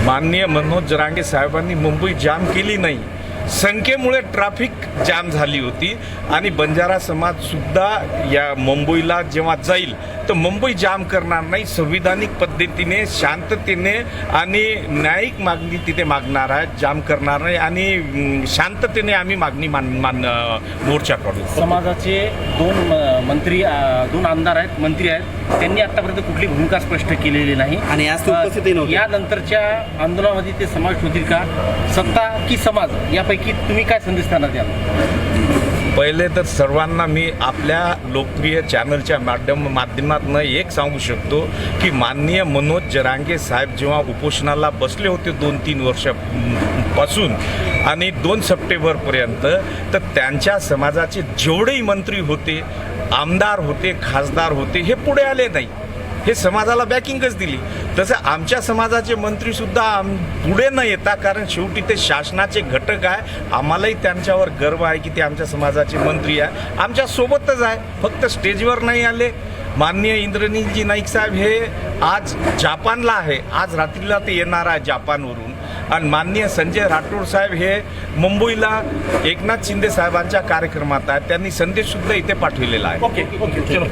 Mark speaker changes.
Speaker 1: माननीय मनोज जरांगे साहेबांनी मुंबई जाम केली नाही, संख्येमुळे ट्रॅफिक जाम झाली होती आणि बंजारा समाज सुद्धा या मुंबईला जेव्हा जाईल तर मुंबई जाम करणार नाही, संविधानिक पद्धतीने शांततेने आणि न्यायिक मागणी तिथे मागणार आहे, जाम करणार नाही आणि शांततेने आम्ही मागणी मोर्चा काढू।
Speaker 2: समाजाचे दोन आमदार आहेत, मंत्री आहेत, त्यांनी आतापर्यंत कुठली भूमिका स्पष्ट केलेली नाही
Speaker 3: आणि आज ते उपस्थितही नव्हते।
Speaker 2: यानंतरच्या आंदोलनामध्ये ते समावेश होतील का, सत्ता की समाज, यापैकी तुम्ही काय संदेश त्यांना द्याल?
Speaker 1: पहिले तर सर्वांना मी आपल्या लोकप्रिय चॅनलच्या माध्यमातून एक सांगू शकतो की माननीय मनोज जरांगे साहेब जेव्हा उपोषणाला बसले होते 2-3 वर्षापासून आणि 2 सप्टेंबरपर्यंत, तर त्यांच्या समाजाचे जेवढेही मंत्री होते, आमदार होते, खासदार होते, हे पुढे आले नाही, हे समाजाला बॅकिंगच दिली। तसं आमच्या समाजाचे मंत्रीसुद्धा पुढे न येता, कारण शेवटी ते शासनाचे घटक आहे, आम्हालाही त्यांच्यावर गर्व आहे की ते आमच्या समाजाचे मंत्री आहे, आमच्या सोबतच आहे, फक्त स्टेजवर नाही आले। माननीय इंद्रनीलजी नाईक साहेब हे आज जापानला आहे, आज रात्रीला ते येणार आहे जापानवरून, आणि माननीय संजय राठोड साहेब हे मुंबईला एकनाथ शिंदे साहेबांच्या कार्यक्रमात आहेत, त्यांनी संदेशसुद्धा इथे पाठविलेला आहे।
Speaker 2: ओके, चलो।